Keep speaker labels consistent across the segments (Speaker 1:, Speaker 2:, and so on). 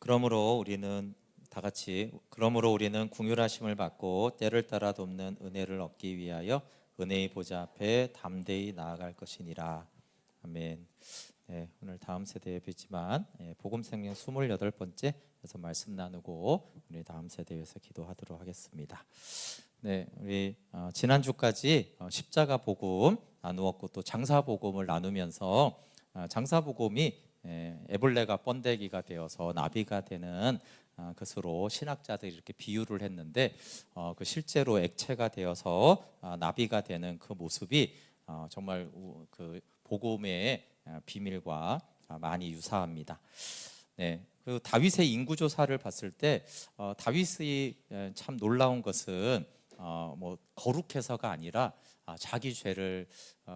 Speaker 1: 그러므로 우리는 긍휼하심을 받고 때를 따라 돕는 은혜를 얻기 위하여 은혜의 보좌 앞에 담대히 나아갈 것이니라. 아멘. 네, 오늘 다음 세대 예배지만 복음생명 28번째 에서 말씀 나누고 우리 다음 세대 위해서 기도하도록 하겠습니다. 네, 우리 지난주까지 십자가 복음 나누었고 또 장사 복음을 나누면서 장사 복음이 애벌레가 번데기가 되어서 나비가 되는 것으로 신학자들이 이렇게 비유를 했는데 그 실제로 액체가 되어서 나비가 되는 그 모습이 정말 그 복음의 비밀과 많이 유사합니다. 네, 그 다윗의 인구 조사를 봤을 때 다윗이 참 놀라운 것은 뭐 거룩해서가 아니라 자기 죄를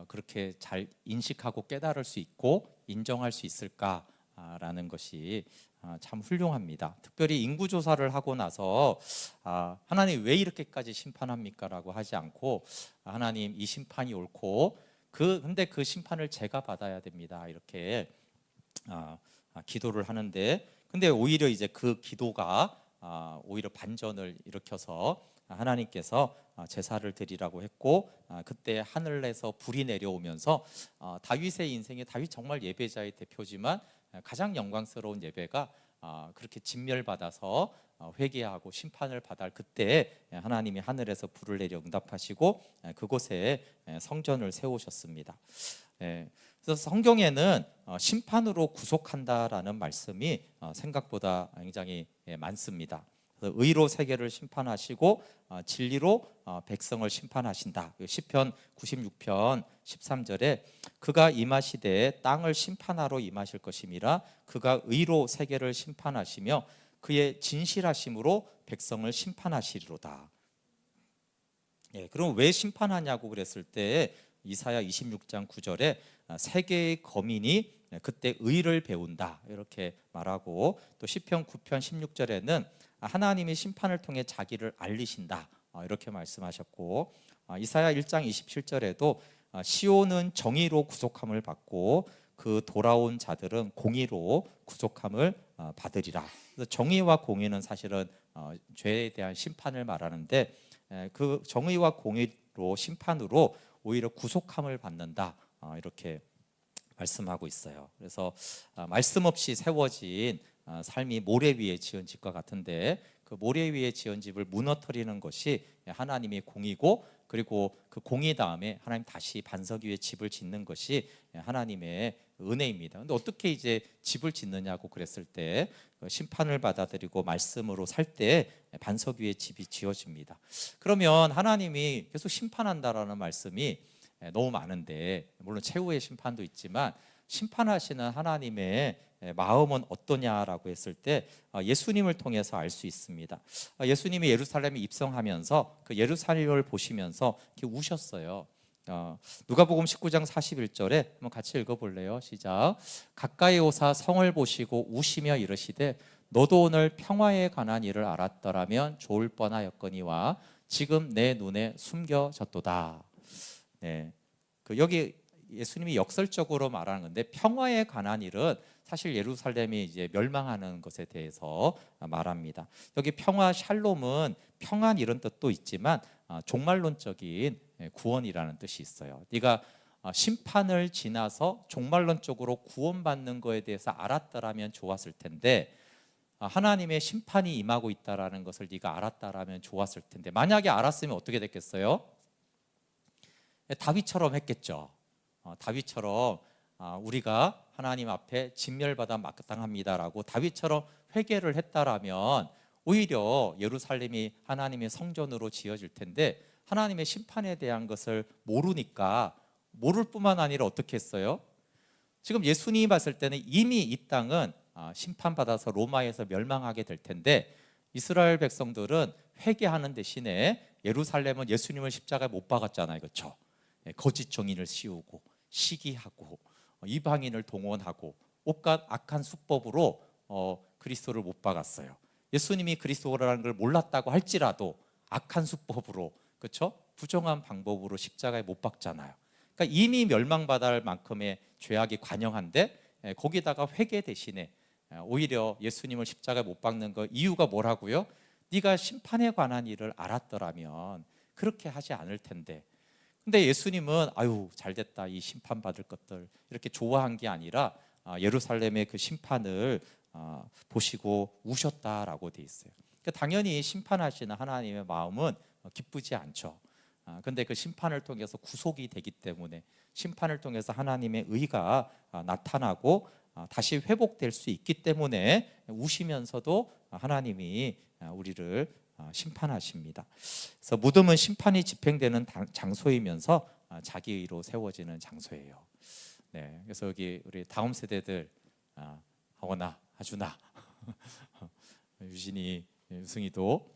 Speaker 1: 그렇게 잘 인식하고 깨달을 수 있고 인정할 수 있을까라는 것이 참 훌륭합니다. 특별히 인구 조사를 하고 나서 하나님 왜 이렇게까지 심판합니까? 라고 하지 않고 하나님 이 심판이 옳고 근데 그 심판을 제가 받아야 됩니다. 이렇게 기도를 하는데 근데 오히려 이제 그 기도가 오히려 반전을 일으켜서 하나님께서 제사를 드리라고 했고 그때 하늘에서 불이 내려오면서 다윗의 인생에 다윗 정말 예배자의 대표지만 가장 영광스러운 예배가 그렇게 진멸받아서 회개하고 심판을 받을 그때 하나님이 하늘에서 불을 내려 응답하시고 그곳에 성전을 세우셨습니다. 그래서 성경에는 심판으로 구속한다라는 말씀이 생각보다 굉장히 많습니다. 의로 세계를 심판하시고 진리로 백성을 심판하신다. 시편 96편 13절에 그가 임하시되 땅을 심판하러 임하실 것임이라 그가 의로 세계를 심판하시며 그의 진실하심으로 백성을 심판하시리로다. 그럼 왜 심판하냐고 그랬을 때 이사야 26장 9절에 세계의 거민이 그때 의를 배운다 이렇게 말하고 또 시편 9편 16절에는 하나님이 심판을 통해 자기를 알리신다 이렇게 말씀하셨고 이사야 1장 27절에도 시온은 정의로 구속함을 받고 그 돌아온 자들은 공의로 구속함을 받으리라. 그래서 정의와 공의는 사실은 죄에 대한 심판을 말하는데 그 정의와 공의로 심판으로 오히려 구속함을 받는다 이렇게 말씀하고 있어요. 그래서 말씀 없이 세워진 삶이 모래 위에 지은 집과 같은데 그 모래 위에 지은 집을 무너뜨리는 것이 하나님의 공이고 그리고 그 공의 다음에 하나님 다시 반석 위에 집을 짓는 것이 하나님의 은혜입니다. 근데 어떻게 이제 집을 짓느냐고 그랬을 때 심판을 받아들이고 말씀으로 살 때 반석 위에 집이 지어집니다. 그러면 하나님이 계속 심판한다라는 말씀이 너무 많은데 물론 최후의 심판도 있지만 심판하시는 하나님의 마음은 어떠냐라고 했을 때 예수님을 통해서 알 수 있습니다. 예수님이 예루살렘에 입성하면서 그 예루살렘을 보시면서 이렇게 우셨어요. 누가복음 19장 41절에 한번 같이 읽어볼래요? 시작. 가까이 오사 성을 보시고 우시며 이르시되 너도 오늘 평화에 관한 일을 알았더라면 좋을 뻔하였거니와 지금 내 눈에 숨겨졌도다. 네, 여기 예수님이 역설적으로 말하는 건데 평화에 관한 일은 사실 예루살렘이 이제 멸망하는 것에 대해서 말합니다. 여기 평화 샬롬은 평안 이런 뜻도 있지만 종말론적인 구원이라는 뜻이 있어요. 네가 심판을 지나서 종말론적으로 구원받는 거에 대해서 알았더라면 좋았을 텐데 하나님의 심판이 임하고 있다라는 것을 네가 알았다라면 좋았을 텐데 만약에 알았으면 어떻게 됐겠어요? 다윗처럼 했겠죠. 다윗처럼 우리가 하나님 앞에 진멸받아 마땅합니다라고 다윗처럼 회개를 했다라면 오히려 예루살렘이 하나님의 성전으로 지어질 텐데 하나님의 심판에 대한 것을 모르니까 모를 뿐만 아니라 어떻게 했어요? 지금 예수님이 봤을 때는 이미 이 땅은 심판받아서 로마에서 멸망하게 될 텐데 이스라엘 백성들은 회개하는 대신에 예루살렘은 예수님을 십자가에 못 박았잖아요. 그렇죠? 거짓 정인을 씌우고 시기하고 이방인을 동원하고 온갖 악한 수법으로 그리스도를 못 박았어요. 예수님이 그리스도라는 걸 몰랐다고 할지라도 악한 수법으로 그렇죠? 부정한 방법으로 십자가에 못 박잖아요. 그러니까 이미 멸망받을 만큼의 죄악이 관영한데 거기다가 회개 대신에 오히려 예수님을 십자가에 못 박는 거 이유가 뭐라고요? 네가 심판에 관한 일을 알았더라면 그렇게 하지 않을 텐데. 근데 예수님은 아유 잘됐다, 이 심판받을 것들, 이렇게 좋아한 게 아니라 예루살렘의 그 심판을 보시고 우셨다라고 돼 있어요. 그러니까 당연히 심판하시는 하나님의 마음은 기쁘지 않죠. 근데 그 심판을 통해서 구속이 되기 때문에, 심판을 통해서 하나님의 의가 나타나고 다시 회복될 수 있기 때문에 우시면서도 하나님이 우리를 심판하십니다. 그래서 무덤은 심판이 집행되는 장소이면서 자기 의로 세워지는 장소예요. 네, 그래서 여기 우리 다음 세대들, 하원아, 하준아, 유진이, 유승이도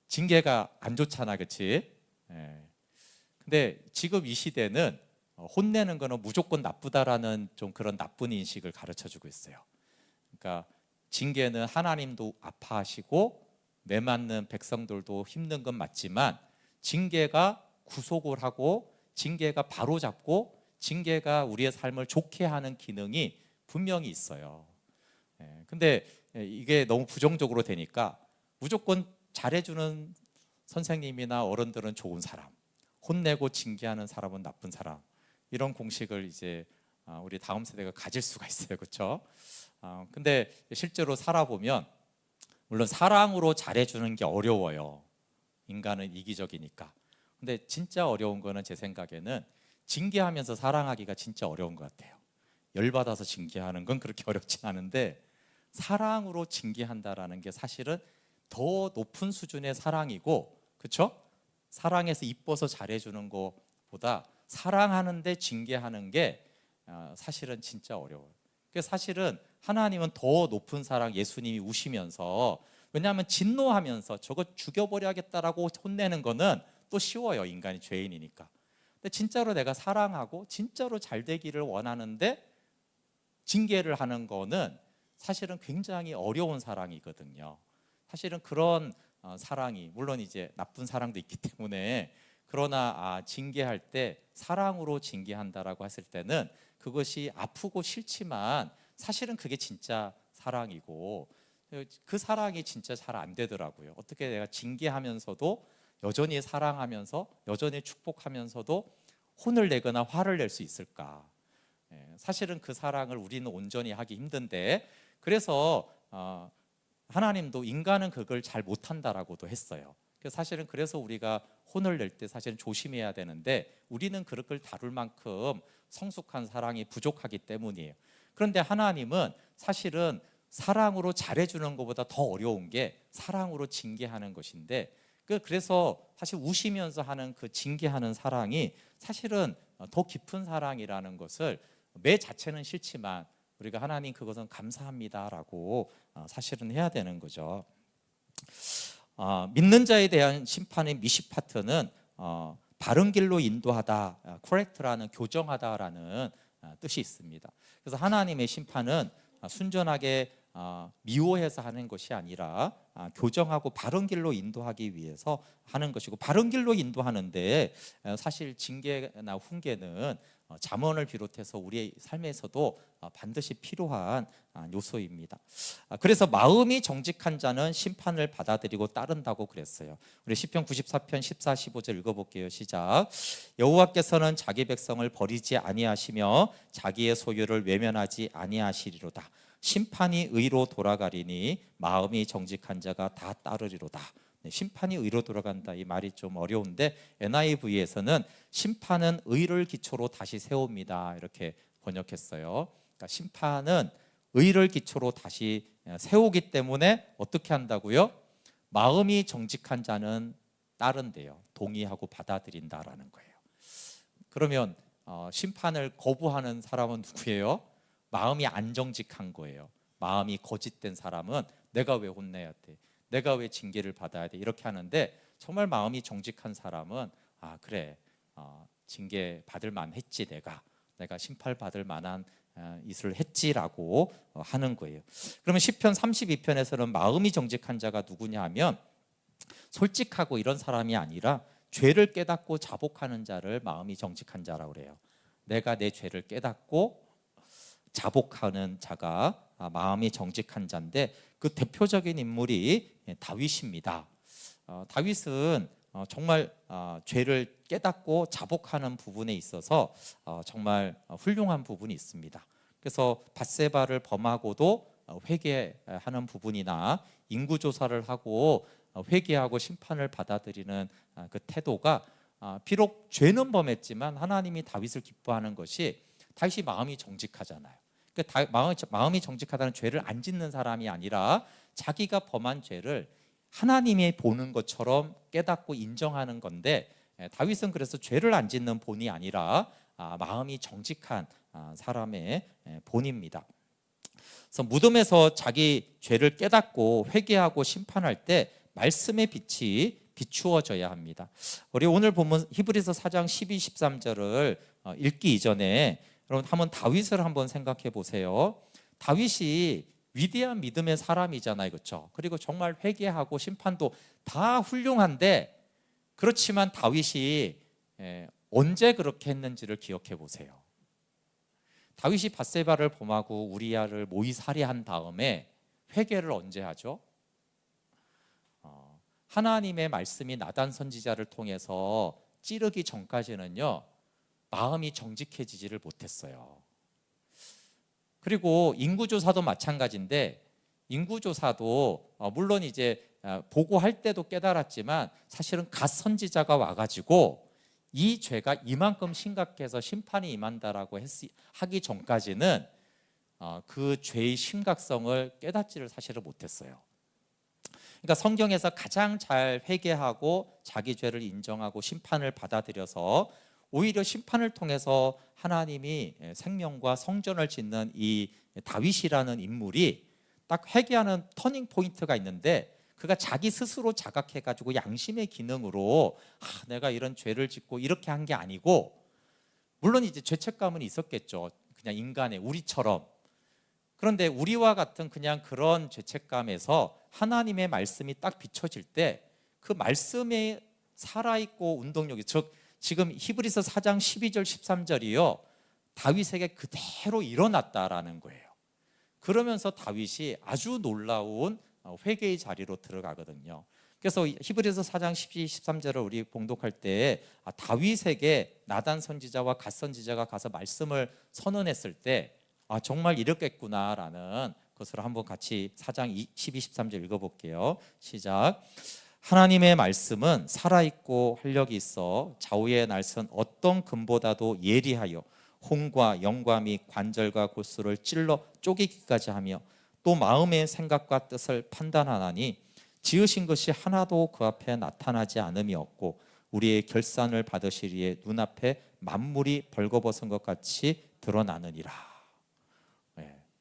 Speaker 1: 징계가 안 좋잖아, 그렇지? 네. 근데 지금 이 시대는 혼내는 거는 무조건 나쁘다라는 좀 그런 나쁜 인식을 가르쳐주고 있어요. 그러니까 징계는 하나님도 아파하시고 매 맞는 백성들도 힘든 건 맞지만, 징계가 구속을 하고 징계가 바로잡고 징계가 우리의 삶을 좋게 하는 기능이 분명히 있어요. 근데 이게 너무 부정적으로 되니까 무조건 잘해주는 선생님이나 어른들은 좋은 사람, 혼내고 징계하는 사람은 나쁜 사람, 이런 공식을 이제 우리 다음 세대가 가질 수가 있어요. 그렇죠? 근데 실제로 살아보면 물론 사랑으로 잘해주는 게 어려워요. 인간은 이기적이니까. 근데 진짜 어려운 거는 제 생각에는 징계하면서 사랑하기가 진짜 어려운 것 같아요. 열받아서 징계하는 건 그렇게 어렵진 않은데, 사랑으로 징계한다라는 게 사실은 더 높은 수준의 사랑이고, 그렇죠? 사랑해서 이뻐서 잘해주는 것보다 사랑하는데 징계하는 게 사실은 진짜 어려워요. 그래서 사실은 하나님은 더 높은 사랑, 예수님이 우시면서, 왜냐하면 진노하면서 저거 죽여버려야겠다라고 혼내는 거는 또 쉬워요. 인간이 죄인이니까. 근데 진짜로 내가 사랑하고 진짜로 잘 되기를 원하는데 징계를 하는 거는 사실은 굉장히 어려운 사랑이거든요. 사실은 그런 사랑이, 물론 이제 나쁜 사랑도 있기 때문에, 그러나 징계할 때 사랑으로 징계한다라고 했을 때는 그것이 아프고 싫지만 사실은 그게 진짜 사랑이고, 그 사랑이 진짜 잘 안 되더라고요. 어떻게 내가 징계하면서도 여전히 사랑하면서 여전히 축복하면서도 혼을 내거나 화를 낼 수 있을까? 사실은 그 사랑을 우리는 온전히 하기 힘든데, 그래서 하나님도 인간은 그걸 잘 못한다라고도 했어요. 사실은 그래서 우리가 혼을 낼 때 사실은 조심해야 되는데, 우리는 그걸 다룰 만큼 성숙한 사랑이 부족하기 때문이에요. 그런데 하나님은 사실은 사랑으로 잘해주는 것보다 더 어려운 게 사랑으로 징계하는 것인데, 그래서 사실 우시면서 하는 그 징계하는 사랑이 사실은 더 깊은 사랑이라는 것을, 매 자체는 싫지만 우리가 하나님 그것은 감사합니다라고 사실은 해야 되는 거죠. 믿는 자에 대한 심판의 미시파트는 바른 길로 인도하다, correct라는 교정하다라는 뜻이 있습니다. 그래서 하나님의 심판은 순전하게 미워해서 하는 것이 아니라 교정하고 바른 길로 인도하기 위해서 하는 것이고, 바른 길로 인도하는데 사실 징계나 훈계는 잠언을 비롯해서 우리의 삶에서도 반드시 필요한 요소입니다. 그래서 마음이 정직한 자는 심판을 받아들이고 따른다고 그랬어요. 우리 시편 94편 14, 15절 읽어볼게요. 시작. 여호와께서는 자기 백성을 버리지 아니하시며 자기의 소유를 외면하지 아니하시리로다. 심판이 의로 돌아가리니 마음이 정직한 자가 다 따르리로다. 심판이 의로 돌아간다, 이 말이 좀 어려운데 NIV에서는 심판은 의를 기초로 다시 세웁니다, 이렇게 번역했어요. 그러니까 심판은 의를 기초로 다시 세우기 때문에 어떻게 한다고요? 마음이 정직한 자는 따른대요. 동의하고 받아들인다라는 거예요. 그러면 심판을 거부하는 사람은 누구예요? 마음이 안 정직한 거예요. 마음이 거짓된 사람은 내가 왜 혼내야 돼? 내가 왜 징계를 받아야 돼? 이렇게 하는데, 정말 마음이 정직한 사람은 그래, 징계 받을 만했지, 내가 심판 받을 만한 이를 했지라고 하는 거예요. 그러면 시편 32편에서는 마음이 정직한 자가 누구냐 하면, 솔직하고 이런 사람이 아니라 죄를 깨닫고 자복하는 자를 마음이 정직한 자라고 그래요. 내가 내 죄를 깨닫고 자복하는 자가 마음이 정직한 자인데 그 대표적인 인물이 다윗입니다. 다윗은 정말 죄를 깨닫고 자복하는 부분에 있어서 정말 훌륭한 부분이 있습니다. 그래서 밧세바를 범하고도 회개하는 부분이나 인구조사를 하고 회개하고 심판을 받아들이는 그 태도가 비록 죄는 범했지만 하나님이 다윗을 기뻐하는 것이 다윗이 마음이 정직하잖아요. 마음이 정직하다는 죄를 안 짓는 사람이 아니라 자기가 범한 죄를 하나님이 보는 것처럼 깨닫고 인정하는 건데, 다윗은 그래서 죄를 안 짓는 본이 아니라 마음이 정직한 사람의 본입니다. 그래서 무덤에서 자기 죄를 깨닫고 회개하고 심판할 때 말씀의 빛이 비추어져야 합니다. 우리 오늘 보면 히브리서 4장 12, 13절을 읽기 이전에 여러분 한번 다윗을 한번 생각해 보세요. 다윗이 위대한 믿음의 사람이잖아요, 그렇죠? 그리고 정말 회개하고 심판도 다 훌륭한데, 그렇지만 다윗이 언제 그렇게 했는지를 기억해 보세요. 다윗이 밧세바를 범하고 우리야를 모의 살해한 다음에 회개를 언제 하죠? 하나님의 말씀이 나단 선지자를 통해서 찌르기 전까지는요, 마음이 정직해지지를 못했어요. 그리고 인구조사도 마찬가지인데, 인구조사도 물론 이제 보고할 때도 깨달았지만 사실은 갓 선지자가 와가지고 이 죄가 이만큼 심각해서 심판이 임한다라고 하기 전까지는 그 죄의 심각성을 깨닫지를 사실은 못했어요. 그러니까 성경에서 가장 잘 회개하고 자기 죄를 인정하고 심판을 받아들여서 오히려 심판을 통해서 하나님이 생명과 성전을 짓는 이 다윗이라는 인물이 딱 회개하는 터닝 포인트가 있는데, 그가 자기 스스로 자각해가지고 양심의 기능으로 내가 이런 죄를 짓고 이렇게 한 게 아니고, 물론 이제 죄책감은 있었겠죠. 그냥 인간의 우리처럼. 그런데 우리와 같은 그냥 그런 죄책감에서 하나님의 말씀이 딱 비춰질 때 그 말씀에 살아있고 운동력이, 즉 지금 히브리서 4장 12절 13절이요, 다윗에게 그대로 일어났다라는 거예요. 그러면서 다윗이 아주 놀라운 회개의 자리로 들어가거든요. 그래서 히브리서 4장 12, 13절을 우리 봉독할 때 다윗에게 나단 선지자와 갓 선지자가 가서 말씀을 선언했을 때 정말 이렇겠구나라는 것을 한번 같이 4장 12, 13절 읽어볼게요. 시작. 하나님의 말씀은 살아있고 활력이 있어 좌우의 날선 어떤 금보다도 예리하여 혼과 영과 및 관절과 골수를 찔러 쪼개기까지 하며 또 마음의 생각과 뜻을 판단하나니 지으신 것이 하나도 그 앞에 나타나지 않음이 없고 우리의 결산을 받으시리에 눈앞에 만물이 벌거벗은 것 같이 드러나느니라.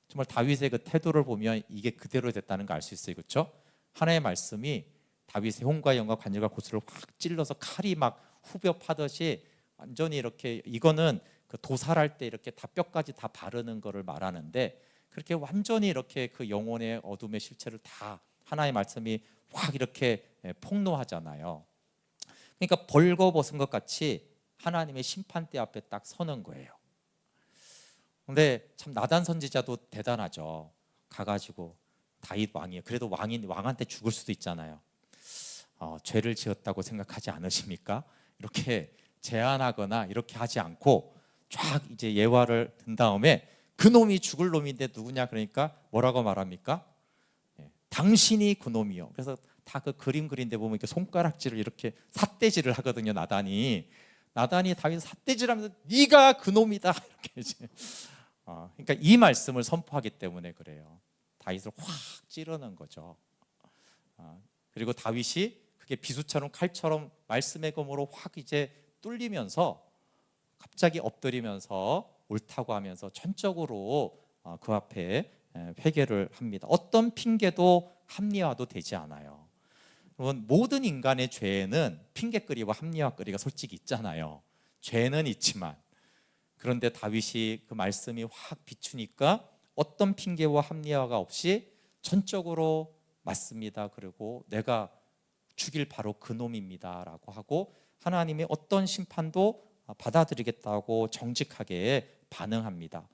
Speaker 1: 정말 다윗의 그 태도를 보면 이게 그대로 됐다는 걸 알 수 있어요, 그렇죠? 하나님의 말씀이 다윗의 혼과 영과 관절과 골수를 확 찔러서 칼이 막 후벼 파듯이 완전히 이렇게, 이거는 그 도살할 때 이렇게 다 뼈까지 다 바르는 거를 말하는데, 그렇게 완전히 이렇게 그 영혼의 어둠의 실체를 다 하나님의 말씀이 확 이렇게 폭로하잖아요. 그러니까 벌거벗은 것 같이 하나님의 심판대 앞에 딱 서는 거예요. 근데 참 나단 선지자도 대단하죠. 가가지고 다윗 왕이에요. 그래도 왕한테 죽을 수도 있잖아요. 죄를 지었다고 생각하지 않으십니까? 이렇게 제안하거나 이렇게 하지 않고 쫙 이제 예화를 든 다음에 그 놈이 죽을 놈인데 누구냐, 그러니까 뭐라고 말합니까? 당신이 그 놈이요. 그래서 다 그 그림 그린데 보면 이렇게 손가락질을 이렇게 삿대질을 하거든요. 나단이 다윗 삿대질하면서 네가 그 놈이다 이렇게 이제 그러니까 이 말씀을 선포하기 때문에 그래요. 다윗을 확 찌르는 거죠. 그리고 다윗이 그게 비수처럼 칼처럼 말씀의 검으로 확 이제 뚫리면서 갑자기 엎드리면서 옳다고 하면서 전적으로 그 앞에 회개를 합니다. 어떤 핑계도 합리화도 되지 않아요. 여러분, 모든 인간의 죄에는 핑계거리와 합리화거리가 솔직히 있잖아요. 죄는 있지만, 그런데 다윗이 그 말씀이 확 비추니까 어떤 핑계와 합리화가 없이 전적으로 맞습니다. 그리고 내가 죽일 바로 그 놈입니다 라고 하고 하나님의 어떤 심판도 받아들이겠다고 정직하게 반응합니다.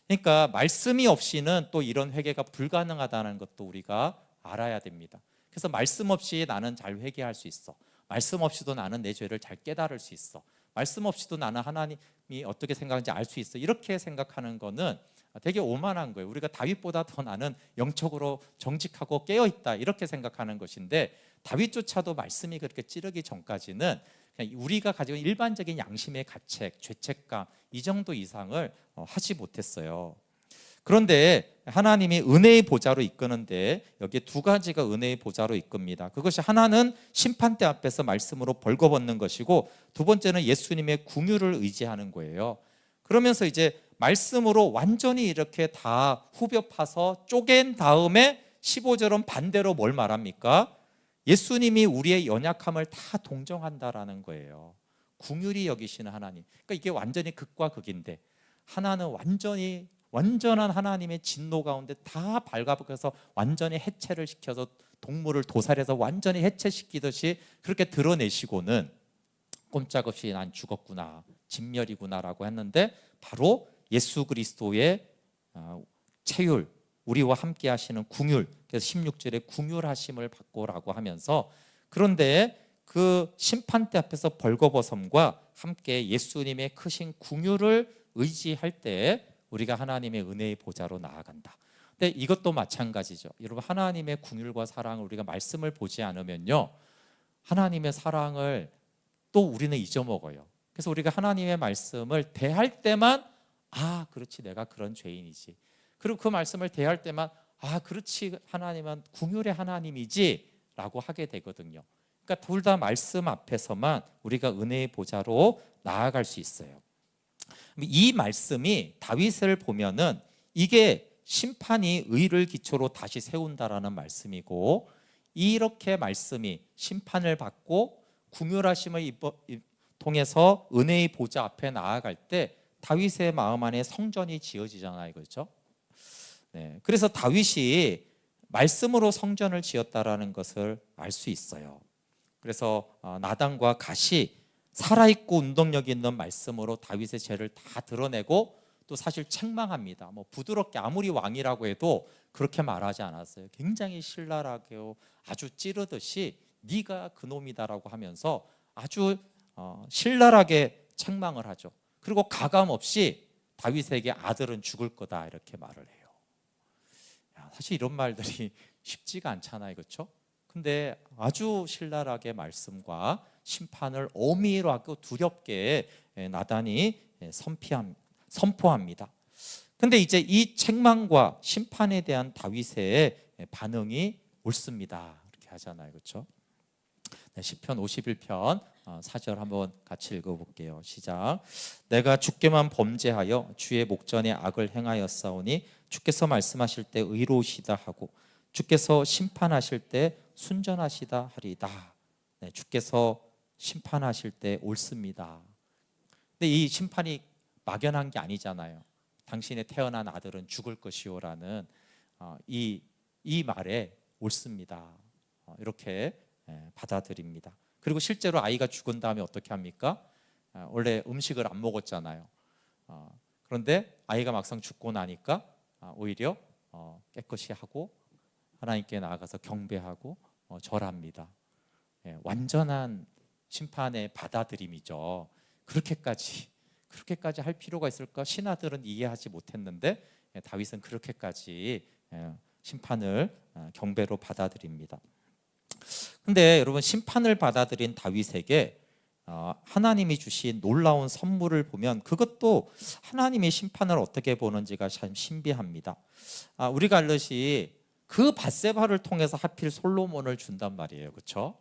Speaker 1: 그러니까 말씀이 없이는 또 이런 회개가 불가능하다는 것도 우리가 알아야 됩니다. 그래서 말씀 없이 나는 잘 회개할 수 있어. 말씀 없이도 나는 내 죄를 잘 깨달을 수 있어. 말씀 없이도 나는 하나님이 어떻게 생각하는지 알 수 있어. 이렇게 생각하는 거는 되게 오만한 거예요. 우리가 다윗보다 더 나는 영적으로 정직하고 깨어있다 이렇게 생각하는 것인데, 다윗조차도 말씀이 그렇게 찌르기 전까지는 그냥 우리가 가지고 있는 일반적인 양심의 가책, 죄책감 이 정도 이상을 하지 못했어요. 그런데 하나님이 은혜의 보좌로 이끄는데 여기에 두 가지가 은혜의 보좌로 이끕니다. 그것이 하나는 심판대 앞에서 말씀으로 벌거벗는 것이고, 두 번째는 예수님의 궁유를 의지하는 거예요. 그러면서 이제 말씀으로 완전히 이렇게 다 후벼 파서 쪼갠 다음에 15절은 반대로 뭘 말합니까? 예수님이 우리의 연약함을 다 동정한다라는 거예요. 궁휼히 여기시는 하나님. 그러니까 이게 완전히 극과 극인데, 하나는 완전한 하나님의 진노 가운데 다 발가벗겨서 완전히 해체를 시켜서 동물을 도살해서 완전히 해체시키듯이 그렇게 드러내시고는 꼼짝없이 난 죽었구나, 진멸이구나라고 했는데, 바로 예수 그리스도의 체휼, 우리와 함께 하시는 궁휼, 그래서 16절에 궁휼하심을 받고라고 하면서, 그런데 그 심판대 앞에서 벌거벗음과 함께 예수님의 크신 궁휼을 의지할 때 우리가 하나님의 은혜의 보좌로 나아간다. 근데 이것도 마찬가지죠. 여러분, 하나님의 궁휼과 사랑을 우리가 말씀을 보지 않으면요, 하나님의 사랑을 또 우리는 잊어먹어요. 그래서 우리가 하나님의 말씀을 대할 때만 그렇지, 내가 그런 죄인이지. 그리고 그 말씀을 대할 때만 그렇지, 하나님은 궁휼의 하나님이지 라고 하게 되거든요. 그러니까 둘 다 말씀 앞에서만 우리가 은혜의 보좌로 나아갈 수 있어요. 이 말씀이 다윗을 보면은 이게 심판이 의를 기초로 다시 세운다라는 말씀이고, 이렇게 말씀이 심판을 받고 궁휼하심을 통해서 은혜의 보좌 앞에 나아갈 때 다윗의 마음 안에 성전이 지어지잖아요, 그렇죠? 네, 그래서 다윗이 말씀으로 성전을 지었다라는 것을 알 수 있어요. 그래서 나단과 갓이 살아있고 운동력 있는 말씀으로 다윗의 죄를 다 드러내고, 또 사실 책망합니다. 부드럽게, 아무리 왕이라고 해도 그렇게 말하지 않았어요. 굉장히 신랄하게 아주 찌르듯이 네가 그놈이다라고 하면서 아주 신랄하게 책망을 하죠. 그리고 가감 없이 다윗에게 아들은 죽을 거다 이렇게 말을 해요. 사실 이런 말들이 쉽지가 않잖아요, 그렇죠? 근데 아주 신랄하게 말씀과 심판을 엄밀하고 두렵게 나단이 선포합니다. 근데 이제 이 책망과 심판에 대한 다윗의 반응이 옳습니다 이렇게 하잖아요, 그렇죠? 네, 시편 51편 4절 한번 같이 읽어볼게요. 시작. 내가 주께만 범죄하여 주의 목전에 악을 행하였사오니 주께서 말씀하실 때 의로우시다 하고 주께서 심판하실 때 순전하시다 하리다. 네, 주께서 심판하실 때 옳습니다. 근데 이 심판이 막연한 게 아니잖아요. 당신의 태어난 아들은 죽을 것이요라는 이 말에 옳습니다 이렇게 받아들입니다. 그리고 실제로 아이가 죽은 다음에 어떻게 합니까? 원래 음식을 안 먹었잖아요. 그런데 아이가 막상 죽고 나니까 오히려 깨끗이 하고 하나님께 나아가서 경배하고 절합니다. 완전한 심판의 받아들임이죠. 그렇게까지 할 필요가 있을까? 신하들은 이해하지 못했는데 다윗은 그렇게까지 심판을 경배로 받아들입니다. 근데 여러분, 심판을 받아들인 다윗에게 하나님이 주신 놀라운 선물을 보면 그것도 하나님의 심판을 어떻게 보는지가 참 신비합니다. 우리가 알듯이 그 밧세바를 통해서 하필 솔로몬을 준단 말이에요, 그렇죠?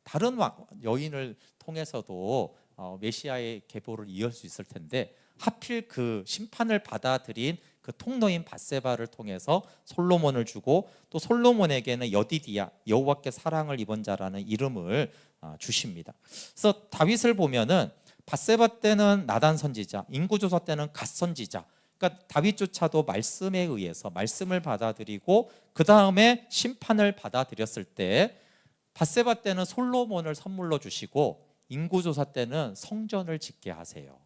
Speaker 1: 다른 여인을 통해서도 메시아의 계보를 이을 수 있을 텐데, 하필 그 심판을 받아들인 그 통로인 밧세바를 통해서 솔로몬을 주고, 또 솔로몬에게는 여디디야, 여호와께 사랑을 입은 자라는 이름을 주십니다. 그래서 다윗을 보면은 밧세바 때는 나단 선지자, 인구조사 때는 갓 선지자, 그러니까 다윗조차도 말씀에 의해서 말씀을 받아들이고 그 다음에 심판을 받아들였을 때, 밧세바 때는 솔로몬을 선물로 주시고 인구조사 때는 성전을 짓게 하세요.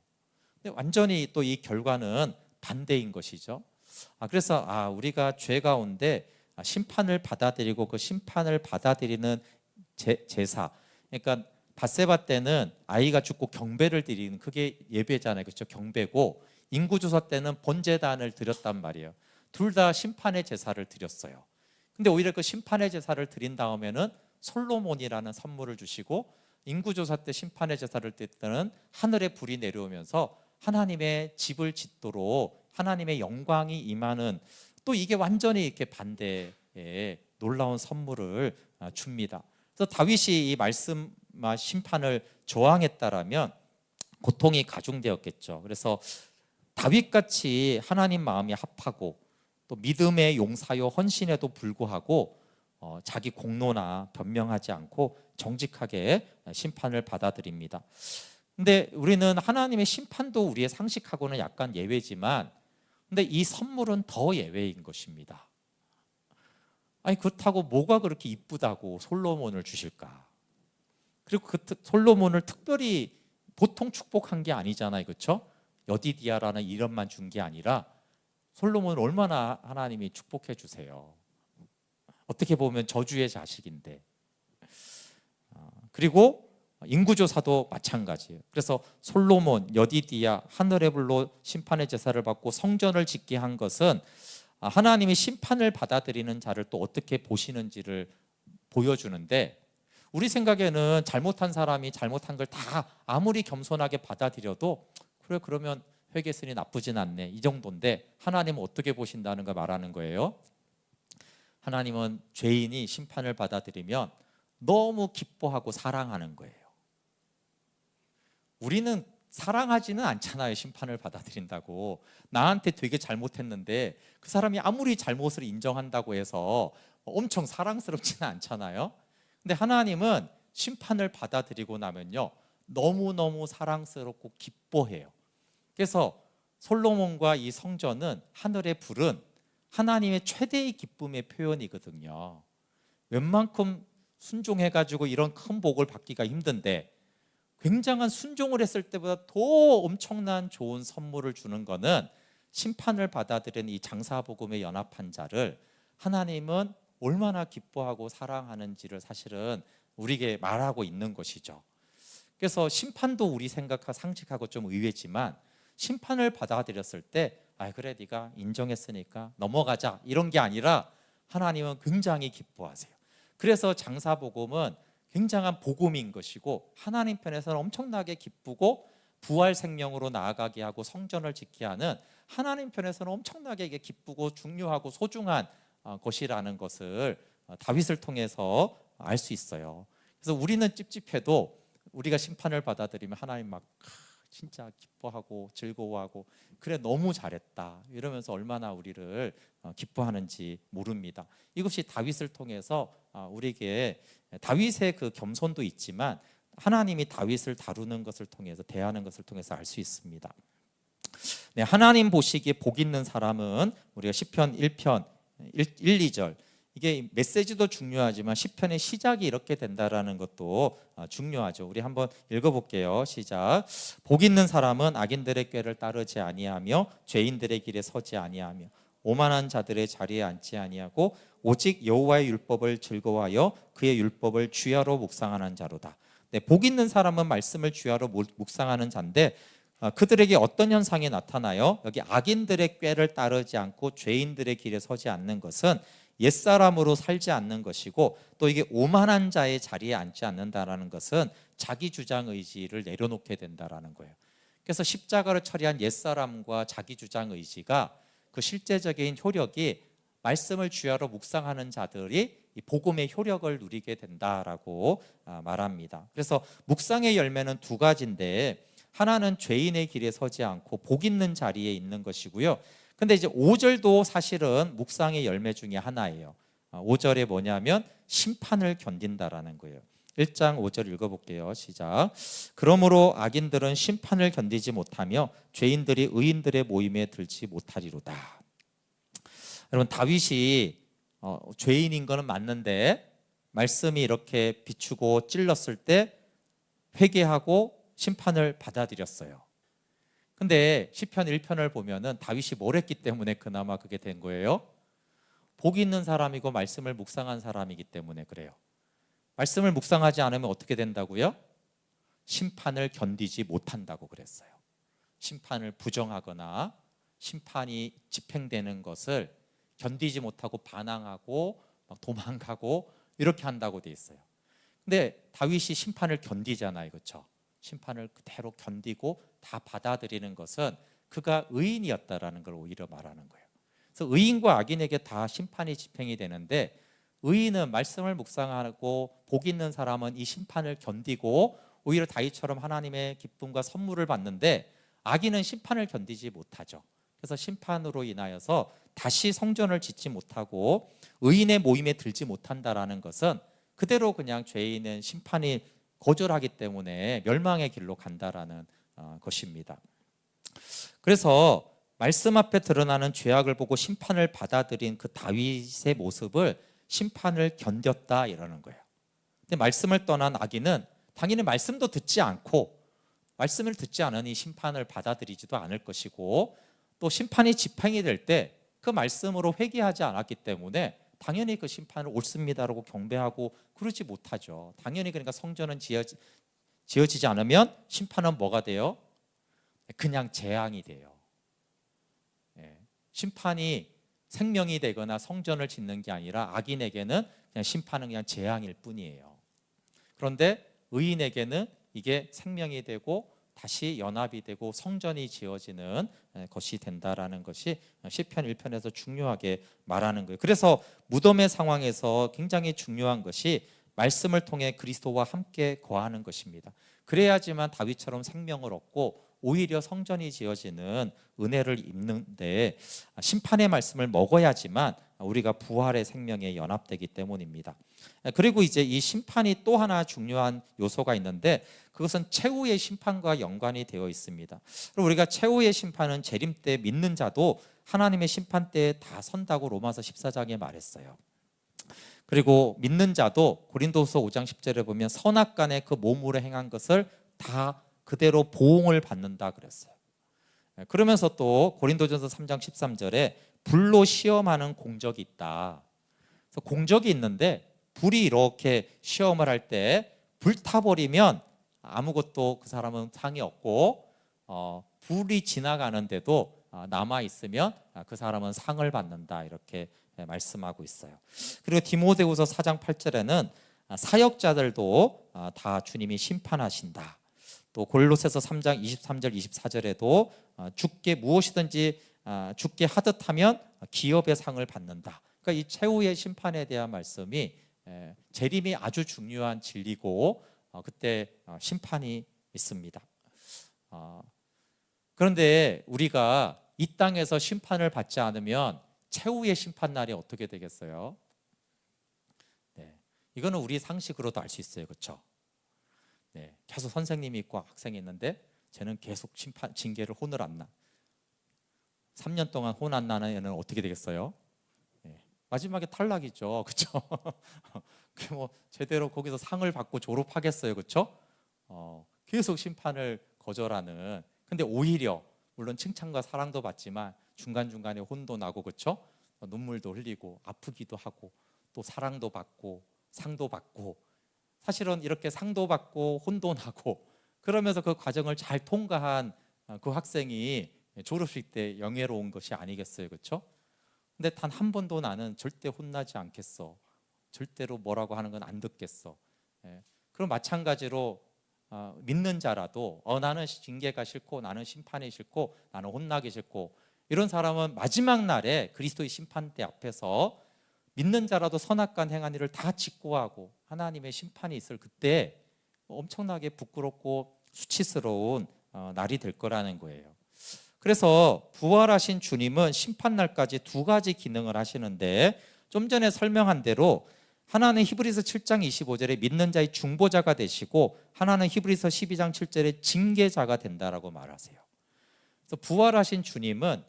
Speaker 1: 근데 완전히 또 이 결과는 반대인 것이죠. 그래서 우리가 죄 가운데 심판을 받아들이고 그 심판을 받아들이는 제사, 그러니까 밧세바 때는 아이가 죽고 경배를 드리는 그게 예배잖아요, 그렇죠? 경배고 인구조사 때는 번제단을 드렸단 말이에요. 둘 다 심판의 제사를 드렸어요. 근데 오히려 그 심판의 제사를 드린 다음에는 솔로몬이라는 선물을 주시고, 인구조사 때 심판의 제사를 드릴 때는 하늘에 불이 내려오면서 하나님의 집을 짓도록 하나님의 영광이 임하는, 또 이게 완전히 이렇게 반대의 놀라운 선물을 줍니다. 그래서 다윗이 이 말씀 심판을 저항했다라면 고통이 가중되었겠죠. 그래서 다윗같이 하나님 마음이 합하고 또 믿음의 용사요 헌신에도 불구하고 자기 공로나 변명하지 않고 정직하게 심판을 받아들입니다. 근데 우리는 하나님의 심판도 우리의 상식하고는 약간 예외지만, 근데 이 선물은 더 예외인 것입니다. 그렇다고 뭐가 그렇게 이쁘다고 솔로몬을 주실까? 그리고 그 솔로몬을 특별히 보통 축복한 게 아니잖아요, 그렇죠? 여디디아라는 이름만 준 게 아니라 솔로몬을 얼마나 하나님이 축복해 주세요. 어떻게 보면 저주의 자식인데. 그리고 인구조사도 마찬가지예요. 그래서 솔로몬, 여디디아, 하늘의 불로 심판의 제사를 받고 성전을 짓게 한 것은 하나님이 심판을 받아들이는 자를 또 어떻게 보시는지를 보여주는데, 우리 생각에는 잘못한 사람이 잘못한 걸 다 아무리 겸손하게 받아들여도 그래, 그러면 회개했으니 나쁘진 않네, 이 정도인데 하나님은 어떻게 보신다는 걸 말하는 거예요. 하나님은 죄인이 심판을 받아들이면 너무 기뻐하고 사랑하는 거예요. 우리는 사랑하지는 않잖아요. 심판을 받아들인다고. 나한테 되게 잘못했는데 그 사람이 아무리 잘못을 인정한다고 해서 엄청 사랑스럽지는 않잖아요. 근데 하나님은 심판을 받아들이고 나면요, 너무너무 사랑스럽고 기뻐해요. 그래서 솔로몬과 이 성전은, 하늘의 불은 하나님의 최대의 기쁨의 표현이거든요. 웬만큼 순종해가지고 이런 큰 복을 받기가 힘든데 굉장한 순종을 했을 때보다 더 엄청난 좋은 선물을 주는 것은, 심판을 받아들인 이 장사복음에 연합한 자를 하나님은 얼마나 기뻐하고 사랑하는지를 사실은 우리에게 말하고 있는 것이죠. 그래서 심판도 우리 생각하고 상식하고 좀 의외지만, 심판을 받아들였을 때 그래, 네가 인정했으니까 넘어가자, 이런 게 아니라 하나님은 굉장히 기뻐하세요. 그래서 장사복음은 굉장한 복음인 것이고, 하나님 편에서는 엄청나게 기쁘고 부활 생명으로 나아가게 하고 성전을 짓게 하는, 하나님 편에서는 엄청나게 기쁘고 중요하고 소중한 것이라는 것을 다윗을 통해서 알 수 있어요. 그래서 우리는 찝찝해도 우리가 심판을 받아들이면 하나님 막 진짜 기뻐하고 즐거워하고, 그래 너무 잘했다 이러면서 얼마나 우리를 기뻐하는지 모릅니다. 이것이 다윗을 통해서 우리에게 다윗의 그 겸손도 있지만 하나님이 다윗을 다루는 것을 통해서, 대하는 것을 통해서 알 수 있습니다. 네, 하나님 보시기에 복 있는 사람은, 우리가 시편 1편 1, 2절, 이게 메시지도 중요하지만 시편의 시작이 이렇게 된다라는 것도 중요하죠. 우리 한번 읽어볼게요. 시작. 복 있는 사람은 악인들의 꾀를 따르지 아니하며 죄인들의 길에 서지 아니하며 오만한 자들의 자리에 앉지 아니하고 오직 여호와의 율법을 즐거워하여 그의 율법을 주야로 묵상하는 자로다. 네, 복 있는 사람은 말씀을 주야로 묵상하는 자인데, 그들에게 어떤 현상이 나타나요? 여기 악인들의 꾀를 따르지 않고 죄인들의 길에 서지 않는 것은 옛사람으로 살지 않는 것이고, 또 이게 오만한 자의 자리에 앉지 않는다라는 것은 자기 주장 의지를 내려놓게 된다라는 거예요. 그래서 십자가를 처리한 옛사람과 자기 주장 의지가, 그 실제적인 효력이 말씀을 주야로 묵상하는 자들이 이 복음의 효력을 누리게 된다라고 말합니다. 그래서 묵상의 열매는 두 가지인데, 하나는 죄인의 길에 서지 않고 복 있는 자리에 있는 것이고요. 근데 이제 5절도 사실은 묵상의 열매 중에 하나예요. 5절에 뭐냐면 심판을 견딘다라는 거예요. 1장 5절 읽어볼게요. 시작. 그러므로 악인들은 심판을 견디지 못하며 죄인들이 의인들의 모임에 들지 못하리로다. 여러분, 다윗이 죄인인 거는 맞는데 말씀이 이렇게 비추고 찔렀을 때 회개하고 심판을 받아들였어요. 근데 시편 1편을 보면은 다윗이 뭘 했기 때문에 그나마 그게 된 거예요? 복 있는 사람이고 말씀을 묵상한 사람이기 때문에 그래요. 말씀을 묵상하지 않으면 어떻게 된다고요? 심판을 견디지 못한다고 그랬어요. 심판을 부정하거나 심판이 집행되는 것을 견디지 못하고 반항하고 막 도망가고 이렇게 한다고 돼 있어요. 근데 다윗이 심판을 견디잖아요, 그렇죠? 심판을 그대로 견디고 다 받아들이는 것은 그가 의인이었다라는 걸 오히려 말하는 거예요. 그래서 의인과 악인에게 다 심판이 집행이 되는데, 의인은 말씀을 묵상하고 복 있는 사람은 이 심판을 견디고 오히려 다윗처럼 하나님의 기쁨과 선물을 받는데, 악인은 심판을 견디지 못하죠. 그래서 심판으로 인하여서 다시 성전을 짓지 못하고 의인의 모임에 들지 못한다라는 것은 그대로 그냥 죄인은 심판이 거절하기 때문에 멸망의 길로 간다라는 것입니다. 그래서 말씀 앞에 드러나는 죄악을 보고 심판을 받아들인 그 다윗의 모습을 심판을 견뎠다 이러는 거예요. 근데 말씀을 떠난 악인은 당연히 말씀도 듣지 않고, 말씀을 듣지 않으니 심판을 받아들이지도 않을 것이고, 또 심판이 집행이 될 때 그 말씀으로 회개하지 않았기 때문에 당연히 그 심판을 옳습니다라고 경배하고 그러지 못하죠. 당연히 그러니까 성전은 지어지지 않으면 심판은 뭐가 돼요? 그냥 재앙이 돼요. 심판이 생명이 되거나 성전을 짓는 게 아니라 악인에게는 그냥 심판은 그냥 재앙일 뿐이에요. 그런데 의인에게는 이게 생명이 되고 다시 연합이 되고 성전이 지어지는 것이 된다라는 것이 시편 1편에서 중요하게 말하는 거예요. 그래서 무덤의 상황에서 굉장히 중요한 것이 말씀을 통해 그리스도와 함께 거하는 것입니다. 그래야지만 다윗처럼 생명을 얻고 오히려 성전이 지어지는 은혜를 입는데, 심판의 말씀을 먹어야지만 우리가 부활의 생명에 연합되기 때문입니다. 그리고 이제 이 심판이 또 하나 중요한 요소가 있는데, 그것은 최후의 심판과 연관이 되어 있습니다. 우리가 최후의 심판은 재림 때 믿는 자도 하나님의 심판 때에 다 선다고 로마서 14장에 말했어요. 그리고 믿는 자도 고린도후서 5장 10절에 보면 선악간에 그 몸으로 행한 것을 다 그대로 보응을 받는다 그랬어요. 그러면서 또 고린도전서 3장 13절에 불로 시험하는 공적이 있다. 그래서 공적이 있는데 불이 이렇게 시험을 할 때 불타버리면 아무것도 그 사람은 상이 없고, 불이 지나가는데도 남아있으면 그 사람은 상을 받는다, 이렇게 말씀하고 있어요. 그리고 디모데후서 4장 8절에는 사역자들도 다 주님이 심판하신다. 또 골로새서 3장 23절 24절에도 주께 무엇이든지 주께 하듯 하면 기업의 상을 받는다. 그러니까 이 최후의 심판에 대한 말씀이 재림이 아주 중요한 진리고, 그때 심판이 있습니다. 그런데 우리가 이 땅에서 심판을 받지 않으면 최후의 심판 날이 어떻게 되겠어요? 이거는 우리 상식으로도 알 수 있어요, 그렇죠? 계속 선생님이 있고 학생이 있는데 쟤는 계속 징계를 혼을 안 나. 3년 동안 혼 안 나는 애는 어떻게 되겠어요? 마지막에 탈락이죠, 그렇죠? 뭐 제대로 거기서 상을 받고 졸업하겠어요, 그렇죠? 계속 심판을 거절하는. 근데 오히려 물론 칭찬과 사랑도 받지만 중간중간에 혼도 나고, 그렇죠? 눈물도 흘리고 아프기도 하고 또 사랑도 받고 상도 받고, 사실은 이렇게 상도 받고 혼도 나고 그러면서 그 과정을 잘 통과한 그 학생이 졸업식 때 영예로운 것이 아니겠어요, 그렇죠? 근데 단 한 번도 나는 절대 혼나지 않겠어, 절대로 뭐라고 하는 건 안 듣겠어. 그럼 마찬가지로 믿는 자라도 나는 징계가 싫고 나는 심판이 싫고 나는 혼나기 싫고, 이런 사람은 마지막 날에 그리스도의 심판대 앞에서 믿는 자라도 선악간 행한 일을 다 직고하고 하나님의 심판이 있을 그때 엄청나게 부끄럽고 수치스러운 날이 될 거라는 거예요. 그래서 부활하신 주님은 심판날까지 두 가지 기능을 하시는데, 좀 전에 설명한 대로 하나는 히브리서 7장 25절에 믿는 자의 중보자가 되시고, 하나는 히브리서 12장 7절에 징계자가 된다라고 말하세요. 그래서 부활하신 주님은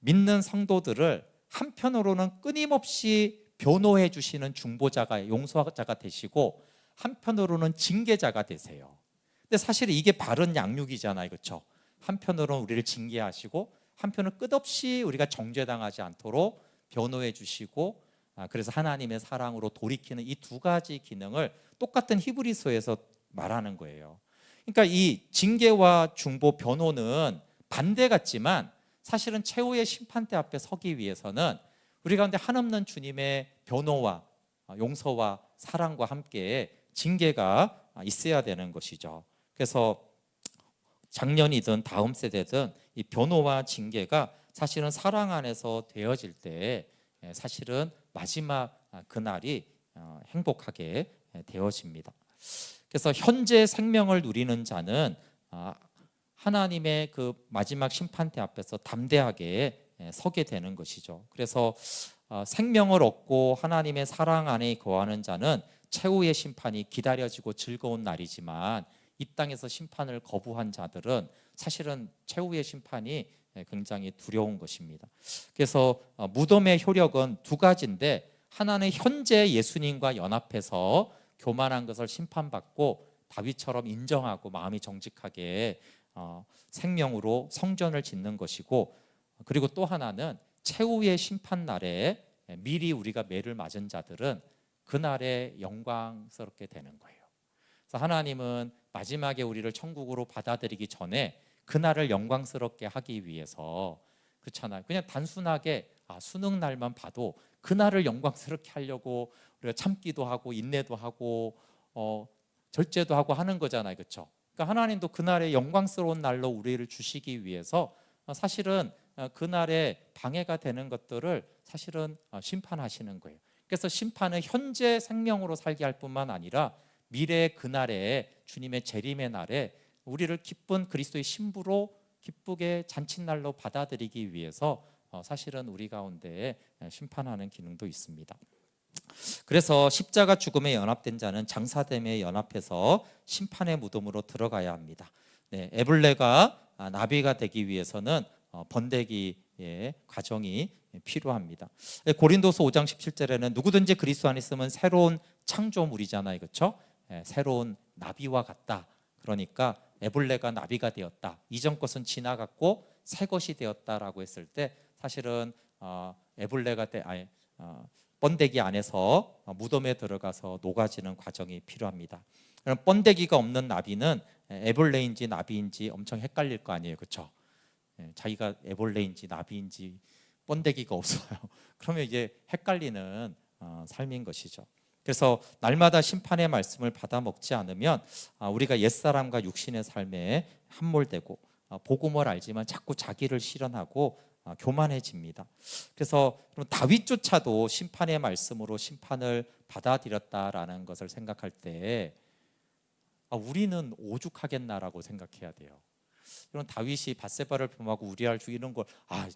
Speaker 1: 믿는 성도들을 한편으로는 끊임없이 변호해 주시는 중보자가, 용서자가 되시고, 한편으로는 징계자가 되세요. 근데 사실 이게 바른 양육이잖아요, 그렇죠? 한편으로는 우리를 징계하시고 한편으로는 끝없이 우리가 정죄당하지 않도록 변호해 주시고, 그래서 하나님의 사랑으로 돌이키는 이 두 가지 기능을 똑같은 히브리서에서 말하는 거예요. 그러니까 이 징계와 중보, 변호는 반대 같지만 사실은 최후의 심판대 앞에 서기 위해서는 우리 가운데 한없는 주님의 변호와 용서와 사랑과 함께 징계가 있어야 되는 것이죠. 그래서 작년이든 다음 세대든 이 변호와 징계가 사실은 사랑 안에서 되어질 때 사실은 마지막 그날이 행복하게 되어집니다. 그래서 현재 생명을 누리는 자는 하나님의 그 마지막 심판대 앞에서 담대하게 서게 되는 것이죠. 그래서 생명을 얻고 하나님의 사랑 안에 거하는 자는 최후의 심판이 기다려지고 즐거운 날이지만, 이 땅에서 심판을 거부한 자들은 사실은 최후의 심판이 굉장히 두려운 것입니다. 그래서 무덤의 효력은 두 가지인데, 하나는 현재 예수님과 연합해서 교만한 것을 심판받고 다윗처럼 인정하고 마음이 정직하게 생명으로 성전을 짓는 것이고, 그리고 또 하나는 최후의 심판날에 미리 우리가 매를 맞은 자들은 그날에 영광스럽게 되는 거예요. 그래서 하나님은 마지막에 우리를 천국으로 받아들이기 전에 그날을 영광스럽게 하기 위해서, 그렇잖아요. 그냥 단순하게 수능 날만 봐도 그날을 영광스럽게 하려고 우리가 참기도 하고 인내도 하고 절제도 하고 하는 거잖아요, 그렇죠? 그러니까 하나님도 그날의 영광스러운 날로 우리를 주시기 위해서 사실은 그날에 방해가 되는 것들을 사실은 심판하시는 거예요. 그래서 심판은 현재 생명으로 살게 할 뿐만 아니라 미래 그날에 주님의 재림의 날에 우리를 기쁜 그리스도의 신부로 기쁘게 잔칫날로 받아들이기 위해서 사실은 우리 가운데 심판하는 기능도 있습니다. 그래서 십자가 죽음에 연합된 자는 장사됨에 연합해서 심판의 무덤으로 들어가야 합니다. 에블레가 나비가 되기 위해서는 번데기의 과정이 필요합니다. 고린도서 5장 17절에는 누구든지 그리스도 안에 있으면 새로운 창조물이잖아요, 그렇죠? 새로운 나비와 같다. 그러니까 에블레가 나비가 되었다. 이전 것은 지나갔고 새 것이 되었다라고 했을 때 사실은 에블레가 번데기 안에서 무덤에 들어가서 녹아지는 과정이 필요합니다. 그럼 번데기가 없는 나비는 에벌레인지 나비인지 엄청 헷갈릴 거 아니에요, 그렇죠? 자기가 에벌레인지 나비인지 번데기가 없어요. 그러면 이제 헷갈리는 삶인 것이죠. 그래서 날마다 심판의 말씀을 받아 먹지 않으면 우리가 옛사람과 육신의 삶에 함몰되고 복음을 알지만 자꾸 자기를 실현하고 교만해집니다. 그래서 다윗조차도 심판의 말씀으로 심판을 받아들였다라는 것을 생각할 때 우리는 오죽하겠나라고 생각해야 돼요. 이런 다윗이 밧세바를 범하고 우리아를 죽이는 걸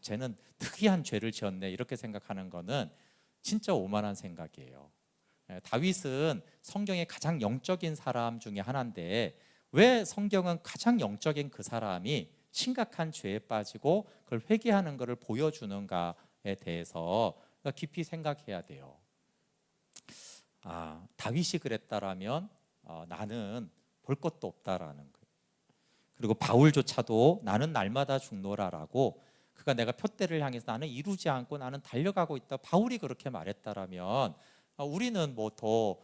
Speaker 1: 쟤는 특이한 죄를 지었네 이렇게 생각하는 거는 진짜 오만한 생각이에요. 다윗은 성경의 가장 영적인 사람 중에 하나인데 왜 성경은 가장 영적인 그 사람이 심각한 죄에 빠지고 그걸 회개하는 것을 보여주는가에 대해서 깊이 생각해야 돼요. 다윗이 그랬다라면 나는 볼 것도 없다라는 거예요. 그리고 바울조차도 나는 날마다 죽노라라고 그가 내가 표대를 향해서 나는 이루지 않고 나는 달려가고 있다. 바울이 그렇게 말했다라면 우리는 뭐 더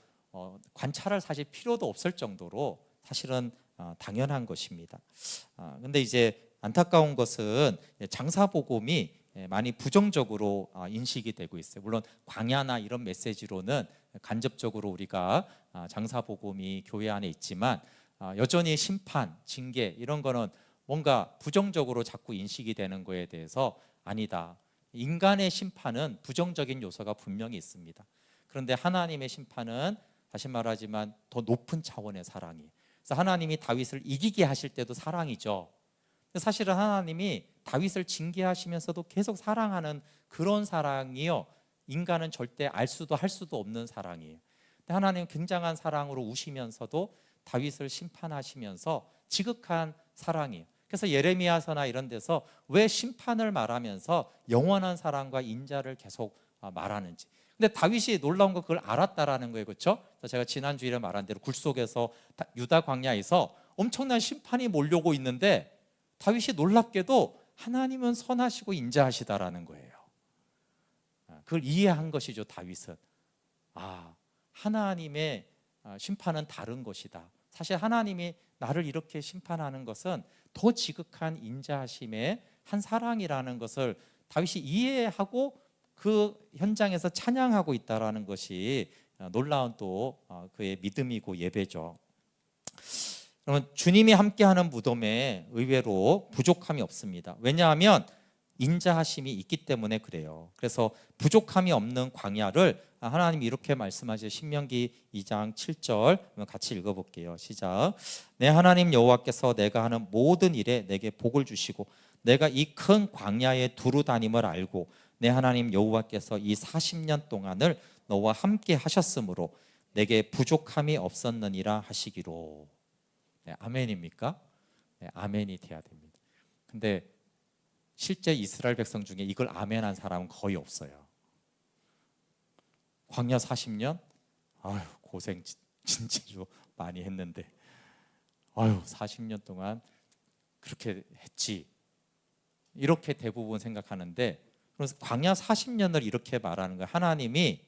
Speaker 1: 관찰할 사실 필요도 없을 정도로 사실은 당연한 것입니다. 근데 이제 안타까운 것은 장사복음이 많이 부정적으로 인식이 되고 있어요. 물론 광야나 이런 메시지로는 간접적으로 우리가 장사복음이 교회 안에 있지만 여전히 심판, 징계 이런 거는 뭔가 부정적으로 자꾸 인식이 되는 거에 대해서 아니다. 인간의 심판은 부정적인 요소가 분명히 있습니다. 그런데 하나님의 심판은 다시 말하지만 더 높은 차원의 사랑이에요. 그래서 하나님이 다윗을 이기게 하실 때도 사랑이죠. 사실은 하나님이 다윗을 징계하시면서도 계속 사랑하는 그런 사랑이요. 인간은 절대 알 수도 할 수도 없는 사랑이에요. 근데 하나님은 굉장한 사랑으로 우시면서도 다윗을 심판하시면서 지극한 사랑이에요. 그래서 예레미야서나 이런 데서 왜 심판을 말하면서 영원한 사랑과 인자를 계속 말하는지. 근데 다윗이 놀라운 건 그걸 알았다라는 거예요, 그렇죠? 제가 지난주에 말한 대로 굴 속에서 유다 광야에서 엄청난 심판이 몰려오고 있는데 다윗이 놀랍게도 하나님은 선하시고 인자하시다라는 거예요. 그걸 이해한 것이죠. 다윗은 하나님의 심판은 다른 것이다. 사실 하나님이 나를 이렇게 심판하는 것은 더 지극한 인자하심의 한 사랑이라는 것을 다윗이 이해하고 그 현장에서 찬양하고 있다라는 것이 놀라운 또 그의 믿음이고 예배죠. 그러면 주님이 함께하는 무덤에 의외로 부족함이 없습니다. 왜냐하면 인자하심이 있기 때문에 그래요. 그래서 부족함이 없는 광야를 하나님이 이렇게 말씀하시죠. 신명기 2장 7절 같이 읽어볼게요. 시작. 내 하나님 여호와께서 내가 하는 모든 일에 내게 복을 주시고 내가 이 큰 광야에 두루 다님을 알고 내 하나님 여호와께서 이 40년 동안을 너와 함께 하셨으므로 내게 부족함이 없었느니라 하시기로. 네, 아멘입니까? 네, 아멘이 돼야 됩니다. 근데 실제 이스라엘 백성 중에 이걸 아멘한 사람은 거의 없어요. 광야 40년? 아유, 고생 진짜 좀 많이 했는데 40년 동안 그렇게 했지, 이렇게 대부분 생각하는데, 그래서 광야 40년을 이렇게 말하는 거예요. 하나님이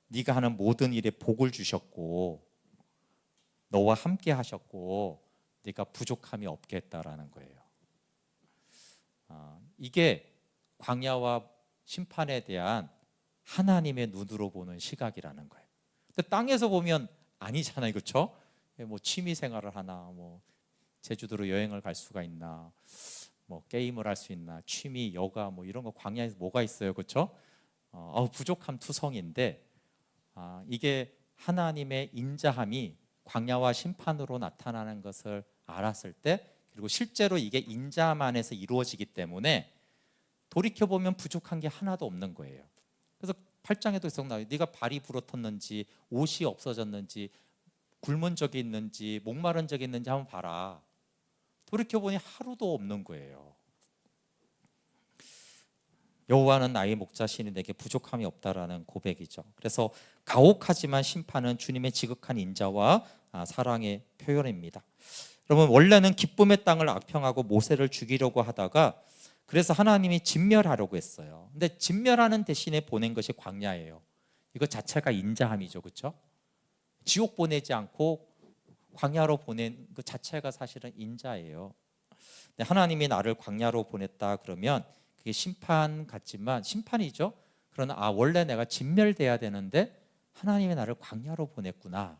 Speaker 1: 네가 하는 모든 일에 복을 주셨고 너와 함께 하셨고 네가 부족함이 없게 했다라는 거예요. 이게 광야와 심판에 대한 하나님의 눈으로 보는 시각이라는 거예요. 근데 땅에서 보면 아니잖아요, 그렇죠? 뭐 취미 생활을 하나, 뭐 제주도로 여행을 갈 수가 있나, 뭐 게임을 할 수 있나, 취미, 여가 뭐 이런 거 광야에서 뭐가 있어요, 그렇죠? 부족함 투성인데 이게 하나님의 인자함이 광야와 심판으로 나타나는 것을 알았을 때, 그리고 실제로 이게 인자함 안에서 이루어지기 때문에 돌이켜보면 부족한 게 하나도 없는 거예요. 그래서 8장에도 계속 나와요. 네가 발이 부러졌는지, 옷이 없어졌는지, 굶은 적이 있는지, 목마른 적이 있는지 한번 봐라. 돌이켜보니 하루도 없는 거예요. 여호와는 나의 목자시니 내게 부족함이 없다라는 고백이죠. 그래서 가혹하지만 심판은 주님의 지극한 인자와 사랑의 표현입니다. 여러분, 원래는 기쁨의 땅을 악평하고 모세를 죽이려고 하다가 그래서 하나님이 진멸하려고 했어요. 근데 진멸하는 대신에 보낸 것이 광야예요. 이거 자체가 인자함이죠, 그렇죠? 지옥 보내지 않고 광야로 보낸 그 자체가 사실은 인자예요. 하나님이 나를 광야로 보냈다 그러면 그게 심판 같지만, 심판이죠. 그러나 원래 내가 진멸돼야 되는데 하나님이 나를 광야로 보냈구나.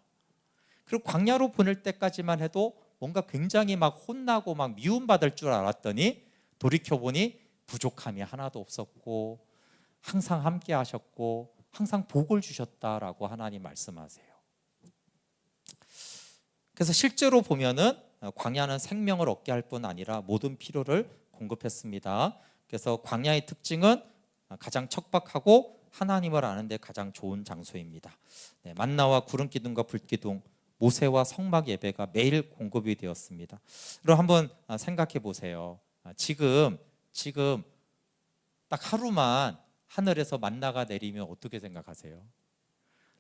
Speaker 1: 그리고 광야로 보낼 때까지만 해도 뭔가 굉장히 막 혼나고 막 미움받을 줄 알았더니 돌이켜보니 부족함이 하나도 없었고 항상 함께 하셨고 항상 복을 주셨다라고 하나님 말씀하세요. 그래서 실제로 보면은 광야는 생명을 얻게 할 뿐 아니라 모든 필요를 공급했습니다. 그래서 광야의 특징은 가장 척박하고 하나님을 아는 데 가장 좋은 장소입니다. 만나와 구름 기둥과 불 기둥, 모세와 성막 예배가 매일 공급이 되었습니다. 그럼 한번 생각해 보세요. 지금 딱 하루만 하늘에서 만나가 내리면 어떻게 생각하세요?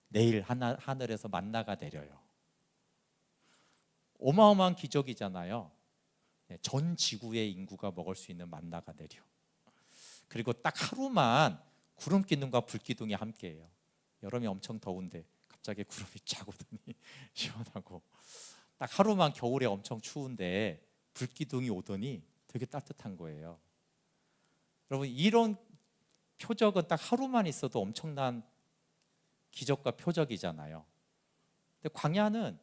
Speaker 1: 내일 하늘에서 만나가 내려요. 어마어마한 기적이잖아요. 전 지구의 인구가 먹을 수 있는 만나가 내려. 그리고 딱 하루만 구름 기둥과 불 기둥이 함께해요. 여름이 엄청 더운데 갑자기 구름이 쫙 오더니 시원하고, 딱 하루만 겨울에 엄청 추운데 불 기둥이 오더니 되게 따뜻한 거예요. 여러분, 이런 표적은 딱 하루만 있어도 엄청난 기적과 표적이잖아요. 근데 광야는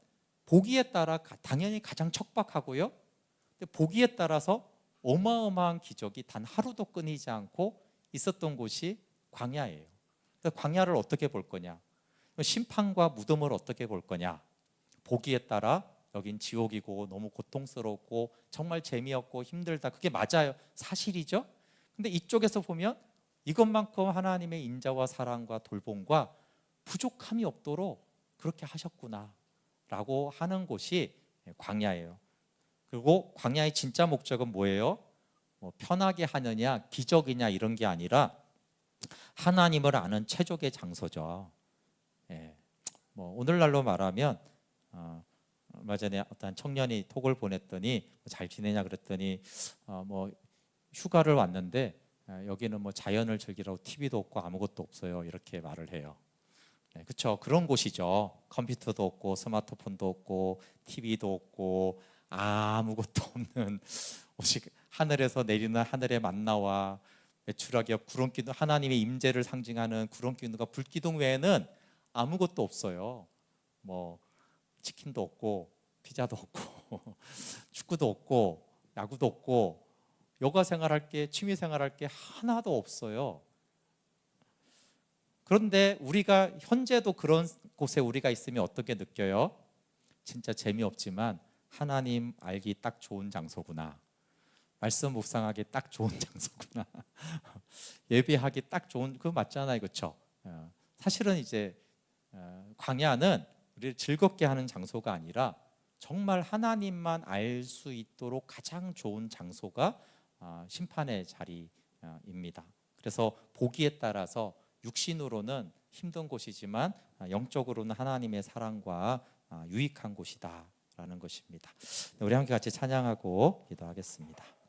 Speaker 1: 보기에 따라 당연히 가장 척박하고요. 근데 보기에 따라서 어마어마한 기적이 단 하루도 끊이지 않고 있었던 곳이 광야예요. 그래서 광야를 어떻게 볼 거냐? 심판과 무덤을 어떻게 볼 거냐? 보기에 따라 여긴 지옥이고 너무 고통스럽고 정말 재미없고 힘들다. 그게 맞아요. 사실이죠. 근데 이쪽에서 보면 이것만큼 하나님의 인자와 사랑과 돌봄과 부족함이 없도록 그렇게 하셨구나 라고 하는 곳이 광야예요. 그리고 광야의 진짜 목적은 뭐예요? 뭐 편하게 하느냐, 기적이냐 이런 게 아니라 하나님을 아는 최적의 장소죠. 뭐 오늘날로 말하면 얼마 전에 어떤 청년이 톡을 보냈더니 잘 지내냐 그랬더니 뭐 휴가를 왔는데 여기는 뭐 자연을 즐기라고 TV도 없고 아무것도 없어요. 이렇게 말을 해요. 네, 그렇죠. 그런 곳이죠. 컴퓨터도 없고 스마트폰도 없고 TV도 없고 아무것도 없는 오직 하늘에서 내리는 하늘의 만나와 메추라기와 구름기둥, 하나님의 임재를 상징하는 구름기둥과 불기둥 외에는 아무것도 없어요. 뭐 치킨도 없고 피자도 없고 축구도 없고 야구도 없고 여가 생활할 게, 취미 생활할 게 하나도 없어요. 그런데 우리가 현재도 그런 곳에 우리가 있으면 어떻게 느껴요? 진짜 재미없지만 하나님 알기 딱 좋은 장소구나. 말씀 묵상하기 딱 좋은 장소구나. 예배하기 딱 좋은, 그거 맞잖아요, 그렇죠? 사실은 이제 광야는 우리를 즐겁게 하는 장소가 아니라 정말 하나님만 알 수 있도록 가장 좋은 장소가 심판의 자리입니다. 그래서 보기에 따라서 육신으로는 힘든 곳이지만 영적으로는 하나님의 사랑과 유익한 곳이다라는 것입니다. 우리 함께 같이 찬양하고 기도하겠습니다.